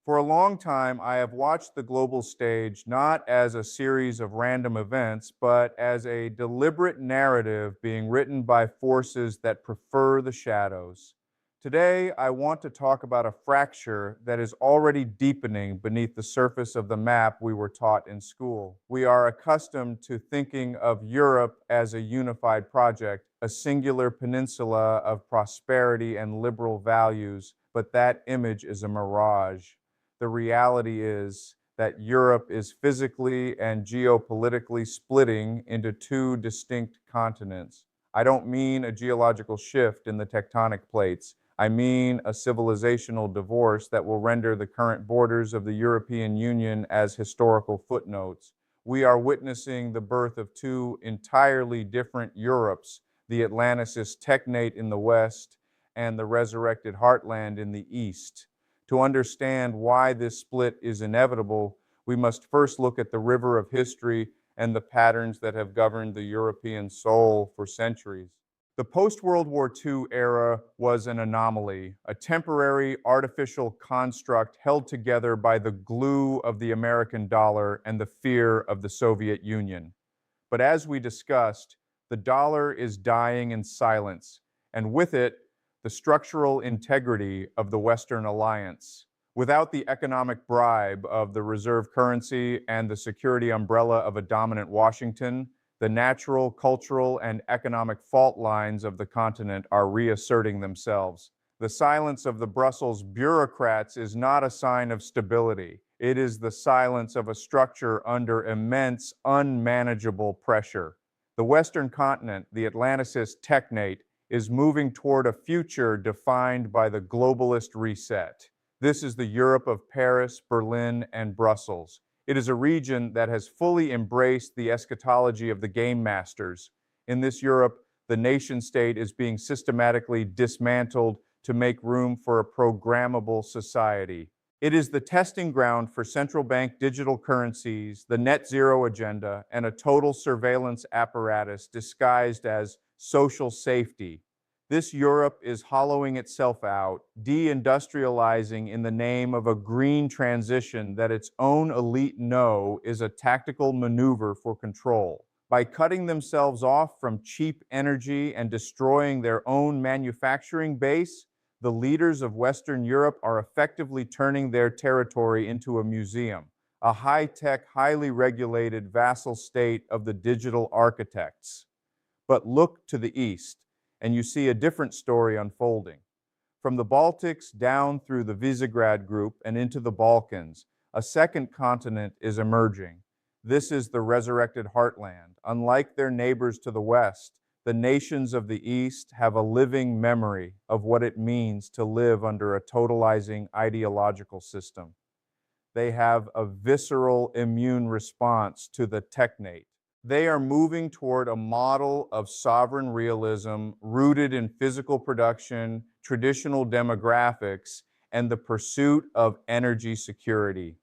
For a long time, I have watched the global stage not as a series of random events, but as a deliberate narrative being written by forces that prefer the shadows. Today, I want to talk about a fracture that is already deepening beneath the surface of the map we were taught in school. We are accustomed to thinking of Europe as a unified project, a singular peninsula of prosperity and liberal values, but that image is a mirage. The reality is that Europe is physically and geopolitically splitting into two distinct continents. I don't mean a geological shift in the tectonic plates. I mean a civilizational divorce that will render the current borders of the European Union as historical footnotes. We are witnessing the birth of two entirely different Europes, the Atlanticist technate in the west and the resurrected heartland in the east. To understand why this split is inevitable, we must first look at the river of history and the patterns that have governed the European soul for centuries. The post-World War II era was an anomaly, a temporary artificial construct held together by the glue of the American dollar and the fear of the Soviet Union. But as we discussed, the dollar is dying in silence, and with it, the structural integrity of the Western alliance. Without the economic bribe of the reserve currency and the security umbrella of a dominant Washington, the natural, cultural, and economic fault lines of the continent are reasserting themselves. The silence of the Brussels bureaucrats is not a sign of stability. It is the silence of a structure under immense, unmanageable pressure. The Western continent, the Atlanticist technate, is moving toward a future defined by the globalist reset. This is the Europe of Paris, Berlin, and Brussels. It is a region that has fully embraced the eschatology of the game masters. In this Europe, the nation state is being systematically dismantled to make room for a programmable society. It is the testing ground for central bank digital currencies, the net zero agenda, and a total surveillance apparatus disguised as social safety. This Europe is hollowing itself out, deindustrializing in the name of a green transition that its own elite know is a tactical maneuver for control. By cutting themselves off from cheap energy and destroying their own manufacturing base, the leaders of Western Europe are effectively turning their territory into a museum, a high-tech, highly regulated vassal state of the digital architects. But look to the east, and you see a different story unfolding. From the Baltics down through the Visegrad Group and into the Balkans, a second continent is emerging. This is the resurrected heartland. Unlike their neighbors to the west, the nations of the East have a living memory of what it means to live under a totalizing ideological system. They have a visceral immune response to the technate. They are moving toward a model of sovereign realism rooted in physical production, traditional demographics, and the pursuit of energy security.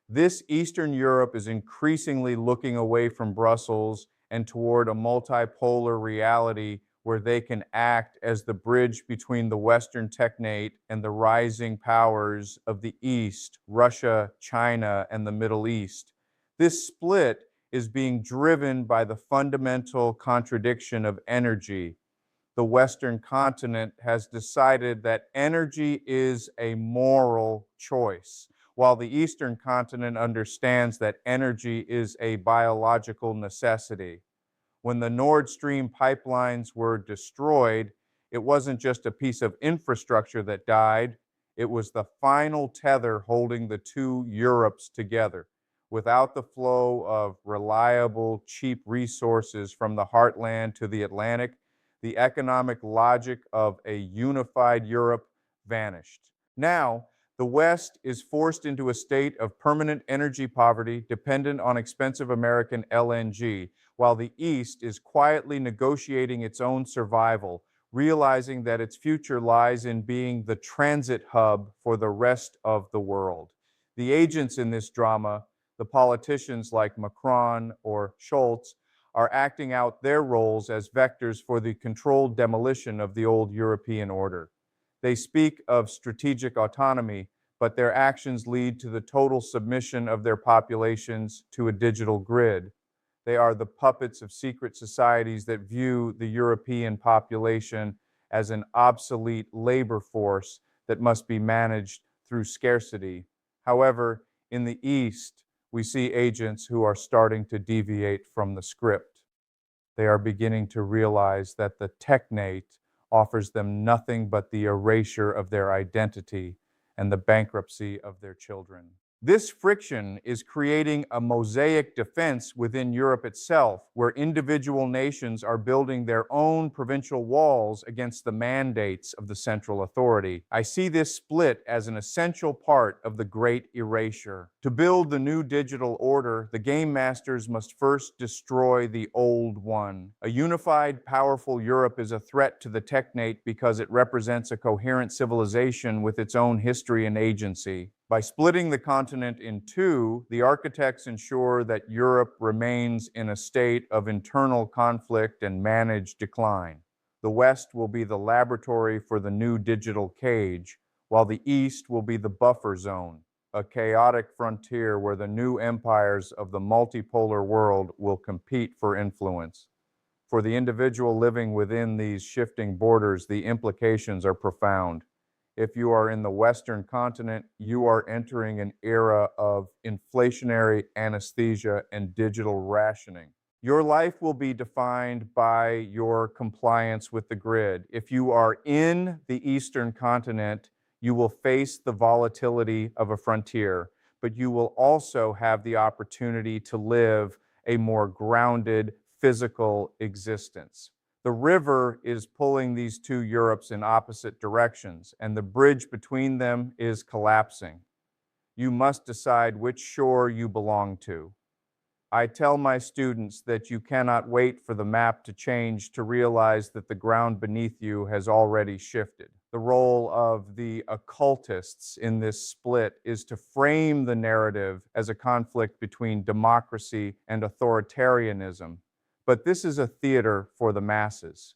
This Eastern Europe is increasingly looking away from Brussels and toward a multipolar reality where they can act as the bridge between the Western technate and the rising powers of the East, Russia, China, and the Middle East. This split is being driven by the fundamental contradiction of energy. The Western continent has decided that energy is a moral choice, while the Eastern continent understands that energy is a biological necessity. When the Nord Stream pipelines were destroyed, it wasn't just a piece of infrastructure that died, it was the final tether holding the two Europes together. Without the flow of reliable, cheap resources from the heartland to the Atlantic, the economic logic of a unified Europe vanished. Now, the West is forced into a state of permanent energy poverty dependent on expensive American LNG, while the East is quietly negotiating its own survival, realizing that its future lies in being the transit hub for the rest of the world. The agents in this drama, the politicians like Macron or Scholz, are acting out their roles as vectors for the controlled demolition of the old European order. They speak of strategic autonomy, but their actions lead to the total submission of their populations to a digital grid. They are the puppets of secret societies that view the European population as an obsolete labor force that must be managed through scarcity. However, in the East, we see agents who are starting to deviate from the script. They are beginning to realize that the technate offers them nothing but the erasure of their identity and the bankruptcy of their children. This friction is creating a mosaic defense within Europe itself, where individual nations are building their own provincial walls against the mandates of the central authority. I see this split as an essential part of the Great Erasure. To build the new digital order, the game masters must first destroy the old one. A unified, powerful Europe is a threat to the technate because it represents a coherent civilization with its own history and agency. By splitting the continent in two, the architects ensure that Europe remains in a state of internal conflict and managed decline. The West will be the laboratory for the new digital cage, while the East will be the buffer zone, a chaotic frontier where the new empires of the multipolar world will compete for influence. For the individual living within these shifting borders, the implications are profound. If you are in the Western continent, you are entering an era of inflationary anesthesia and digital rationing. Your life will be defined by your compliance with the grid. If you are in the Eastern continent, you will face the volatility of a frontier, but you will also have the opportunity to live a more grounded, physical existence. The river is pulling these two Europes in opposite directions, and the bridge between them is collapsing. You must decide which shore you belong to. I tell my students that you cannot wait for the map to change to realize that the ground beneath you has already shifted. The role of the occultists in this split is to frame the narrative as a conflict between democracy and authoritarianism. But this is a theater for the masses.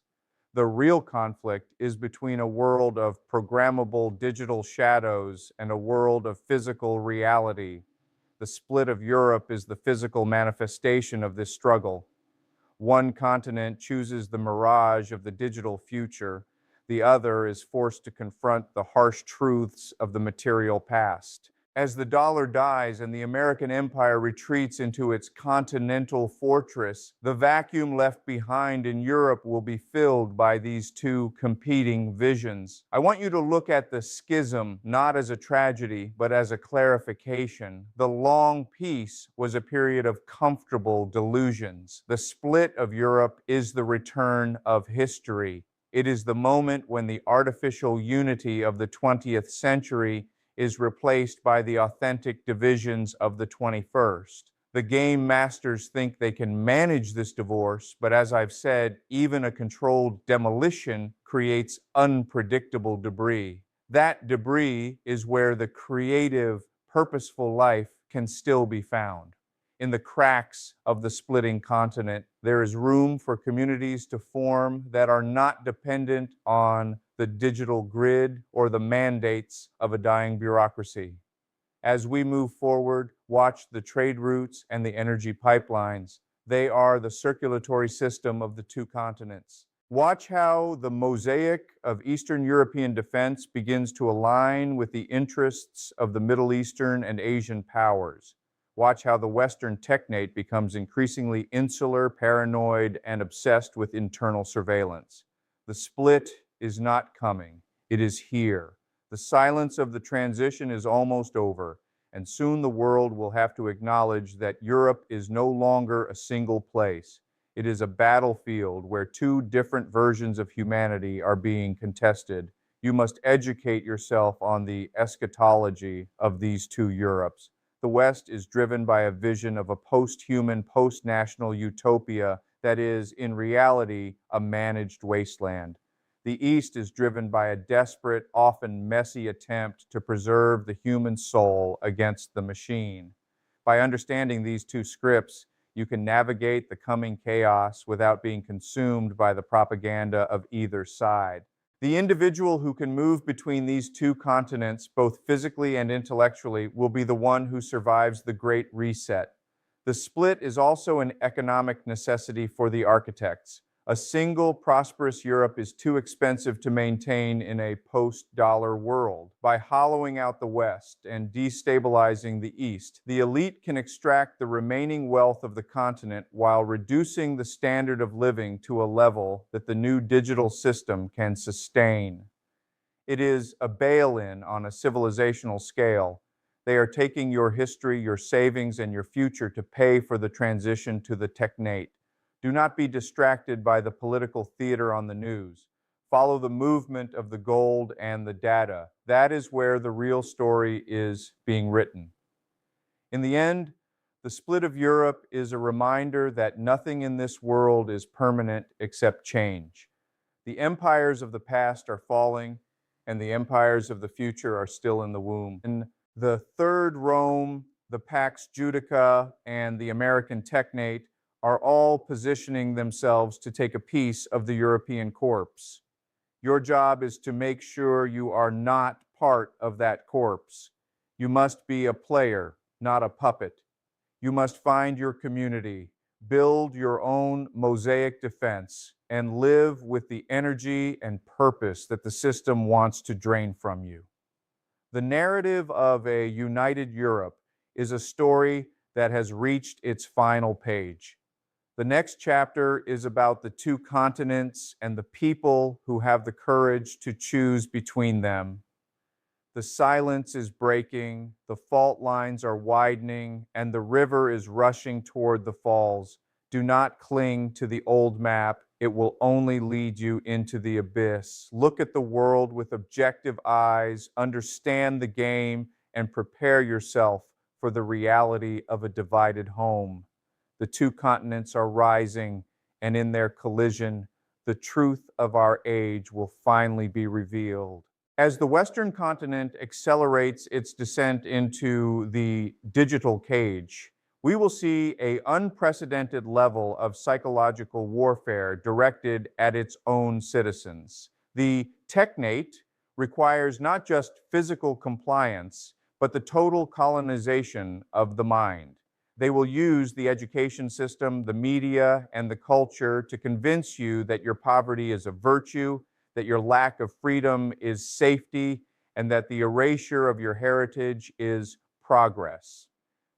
The real conflict is between a world of programmable digital shadows and a world of physical reality. The split of Europe is the physical manifestation of this struggle. One continent chooses the mirage of the digital future. The other is forced to confront the harsh truths of the material past. As the dollar dies and the American empire retreats into its continental fortress, the vacuum left behind in Europe will be filled by these two competing visions. I want you to look at the schism not as a tragedy, but as a clarification. The long peace was a period of comfortable delusions. The split of Europe is the return of history. It is the moment when the artificial unity of the 20th century is replaced by the authentic divisions of the 21st. The game masters think they can manage this divorce, but as I've said, even a controlled demolition creates unpredictable debris. That debris is where the creative, purposeful life can still be found. In the cracks of the splitting continent, there is room for communities to form that are not dependent on the digital grid or the mandates of a dying bureaucracy. As we move forward, watch the trade routes and the energy pipelines. They are the circulatory system of the two continents. Watch how the mosaic of Eastern European defense begins to align with the interests of the Middle Eastern and Asian powers. Watch how the Western technate becomes increasingly insular, paranoid, and obsessed with internal surveillance. The split is not coming. It is here. The silence of the transition is almost over, and soon the world will have to acknowledge that Europe is no longer a single place. It is a battlefield where two different versions of humanity are being contested. You must educate yourself on the eschatology of these two Europes. The West is driven by a vision of a post-human, post-national utopia that is, in reality, a managed wasteland. The East is driven by a desperate, often messy attempt to preserve the human soul against the machine. By understanding these two scripts, you can navigate the coming chaos without being consumed by the propaganda of either side. The individual who can move between these two continents, both physically and intellectually, will be the one who survives the Great Reset. The split is also an economic necessity for the architects. A single prosperous Europe is too expensive to maintain in a post-dollar world. By hollowing out the West and destabilizing the East, the elite can extract the remaining wealth of the continent while reducing the standard of living to a level that the new digital system can sustain. It is a bail-in on a civilizational scale. They are taking your history, your savings, and your future to pay for the transition to the technate. Do not be distracted by the political theater on the news. Follow the movement of the gold and the data. That is where the real story is being written. In the end, the split of Europe is a reminder that nothing in this world is permanent except change. The empires of the past are falling, and the empires of the future are still in the womb. In the Third Rome, the Pax Judica, and the American Technate are all positioning themselves to take a piece of the European corpse. Your job is to make sure you are not part of that corpse. You must be a player, not a puppet. You must find your community, build your own mosaic defense, and live with the energy and purpose that the system wants to drain from you. The narrative of a united Europe is a story that has reached its final page. The next chapter is about the two continents and the people who have the courage to choose between them. The silence is breaking, the fault lines are widening, and the river is rushing toward the falls. Do not cling to the old map. It will only lead you into the abyss. Look at the world with objective eyes, understand the game, and prepare yourself for the reality of a divided home. The two continents are rising, and in their collision, the truth of our age will finally be revealed. As the Western continent accelerates its descent into the digital cage, we will see an unprecedented level of psychological warfare directed at its own citizens. The technate requires not just physical compliance, but the total colonization of the mind. They will use the education system, the media, and the culture to convince you that your poverty is a virtue, that your lack of freedom is safety, and that the erasure of your heritage is progress.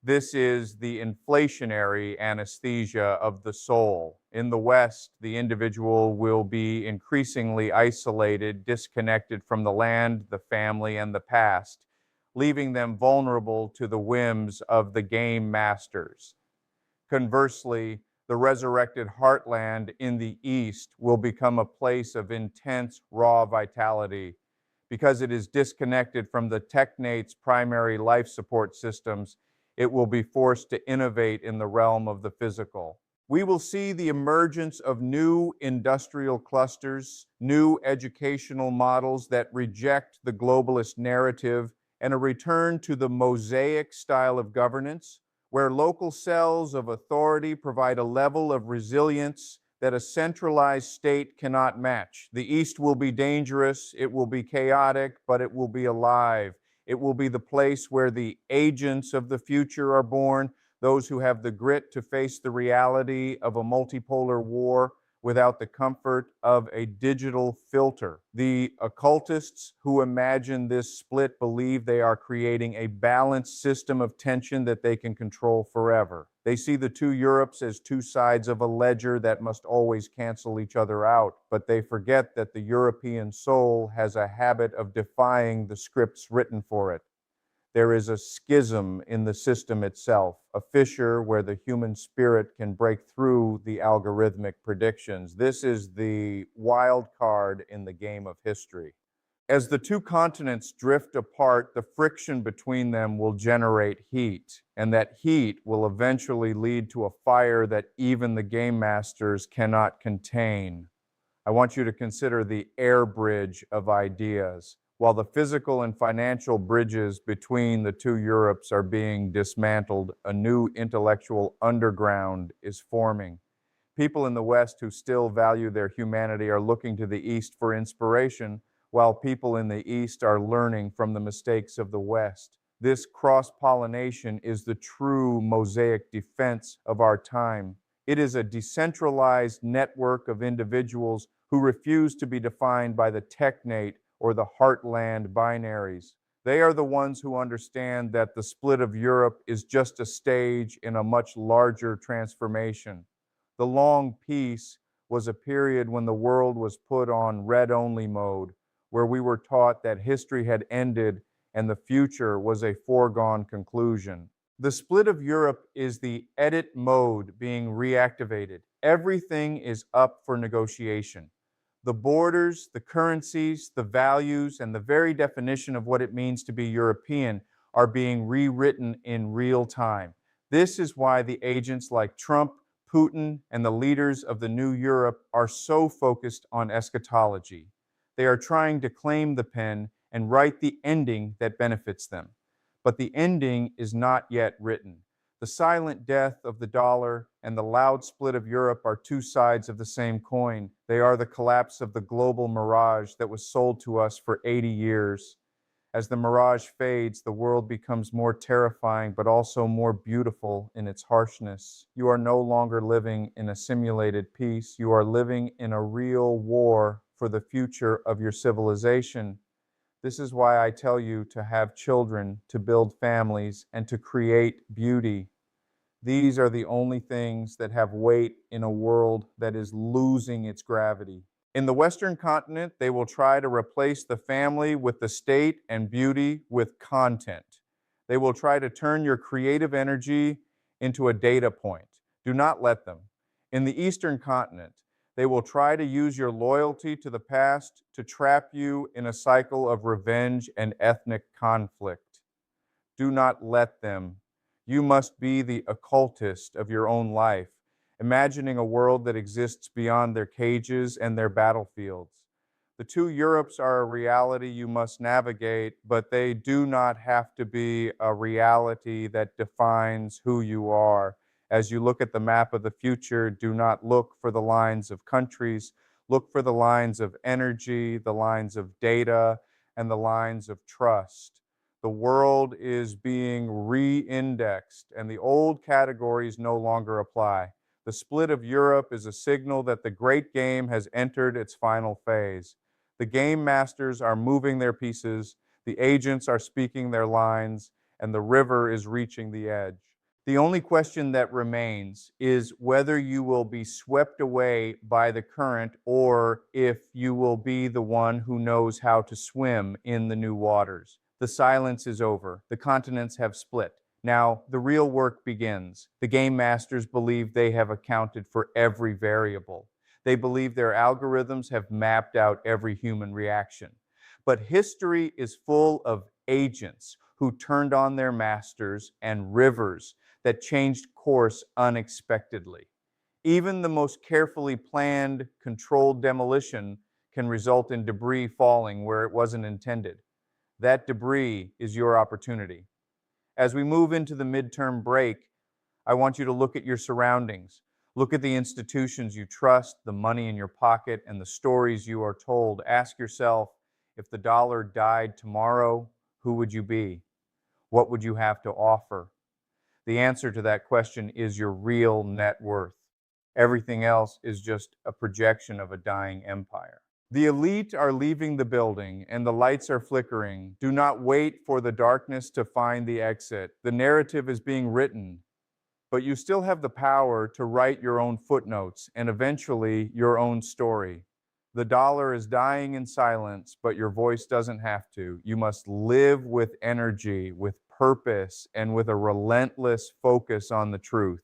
This is the inflationary anesthesia of the soul. In the West, the individual will be increasingly isolated, disconnected from the land, the family, and the past, leaving them vulnerable to the whims of the game masters. Conversely, the resurrected heartland in the East will become a place of intense, raw vitality. Because it is disconnected from the technate's primary life support systems, it will be forced to innovate in the realm of the physical. We will see the emergence of new industrial clusters, new educational models that reject the globalist narrative, and a return to the mosaic style of governance, where local cells of authority provide a level of resilience that a centralized state cannot match. The East will be dangerous, it will be chaotic, but it will be alive. It will be the place where the agents of the future are born, those who have the grit to face the reality of a multipolar war without the comfort of a digital filter. The occultists who imagine this split believe they are creating a balanced system of tension that they can control forever. They see the two Europes as two sides of a ledger that must always cancel each other out, but they forget that the European soul has a habit of defying the scripts written for it. There is a schism in the system itself, a fissure where the human spirit can break through the algorithmic predictions. This is the wild card in the game of history. As the two continents drift apart, the friction between them will generate heat, and that heat will eventually lead to a fire that even the game masters cannot contain. I want you to consider the air bridge of ideas. While the physical and financial bridges between the two Europes are being dismantled, a new intellectual underground is forming. People in the West who still value their humanity are looking to the East for inspiration, while people in the East are learning from the mistakes of the West. This cross-pollination is the true mosaic defense of our time. It is a decentralized network of individuals who refuse to be defined by the technate or the heartland binaries. They are the ones who understand that the split of Europe is just a stage in a much larger transformation. The long peace was a period when the world was put on read-only mode, where we were taught that history had ended and the future was a foregone conclusion. The split of Europe is the edit mode being reactivated. Everything is up for negotiation. The borders, the currencies, the values, and the very definition of what it means to be European are being rewritten in real time. This is why the agents like Trump, Putin, and the leaders of the new Europe are so focused on eschatology. They are trying to claim the pen and write the ending that benefits them. But the ending is not yet written. The silent death of the dollar and the loud split of Europe are two sides of the same coin. They are the collapse of the global mirage that was sold to us for 80 years. As the mirage fades, the world becomes more terrifying, but also more beautiful in its harshness. You are no longer living in a simulated peace. You are living in a real war for the future of your civilization. This is why I tell you to have children, to build families, and to create beauty. These are the only things that have weight in a world that is losing its gravity. In the Western continent, they will try to replace the family with the state and beauty with content. They will try to turn your creative energy into a data point. Do not let them. In the Eastern continent, they will try to use your loyalty to the past to trap you in a cycle of revenge and ethnic conflict. Do not let them. You must be the occultist of your own life, imagining a world that exists beyond their cages and their battlefields. The two Europes are a reality you must navigate, but they do not have to be a reality that defines who you are. As you look at the map of the future, do not look for the lines of countries. Look for the lines of energy, the lines of data, and the lines of trust. The world is being re-indexed, and the old categories no longer apply. The split of Europe is a signal that the great game has entered its final phase. The game masters are moving their pieces, the agents are speaking their lines, and the river is reaching the edge. The only question that remains is whether you will be swept away by the current or if you will be the one who knows how to swim in the new waters. The silence is over. The continents have split. Now, the real work begins. The game masters believe they have accounted for every variable. They believe their algorithms have mapped out every human reaction. But history is full of agents who turned on their masters and rivers that changed course unexpectedly. Even the most carefully planned, controlled demolition can result in debris falling where it wasn't intended. That debris is your opportunity. As we move into the midterm break, I want you to look at your surroundings. Look at the institutions you trust, the money in your pocket, and the stories you are told. Ask yourself, if the dollar died tomorrow, who would you be? What would you have to offer? The answer to that question is your real net worth. Everything else is just a projection of a dying empire. The elite are leaving the building and the lights are flickering. Do not wait for the darkness to find the exit. The narrative is being written, but you still have the power to write your own footnotes and eventually your own story. The dollar is dying in silence, but your voice doesn't have to. You must live with energy, with purpose, and with a relentless focus on the truth.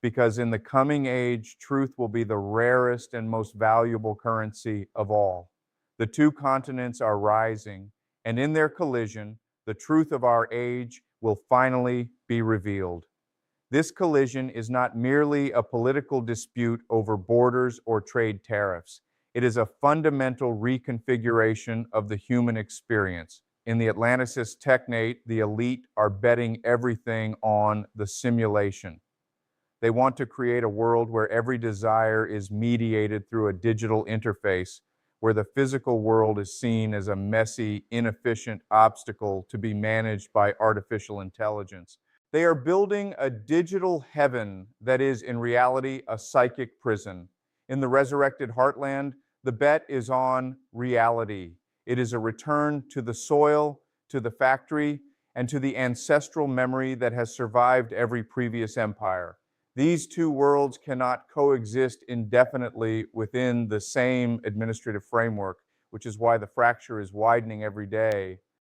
Because in the coming age, truth will be the rarest and most valuable currency of all. The two continents are rising, and in their collision, the truth of our age will finally be revealed. This collision is not merely a political dispute over borders or trade tariffs. It is a fundamental reconfiguration of the human experience. In the Atlanticist technate, the elite are betting everything on the simulation. They want to create a world where every desire is mediated through a digital interface, where the physical world is seen as a messy, inefficient obstacle to be managed by artificial intelligence. They are building a digital heaven that is, in reality, a psychic prison. In the resurrected heartland, the bet is on reality. It is a return to the soil, to the factory, and to the ancestral memory that has survived every previous empire. These two worlds cannot coexist indefinitely within the same administrative framework, which is why the fracture is widening every day.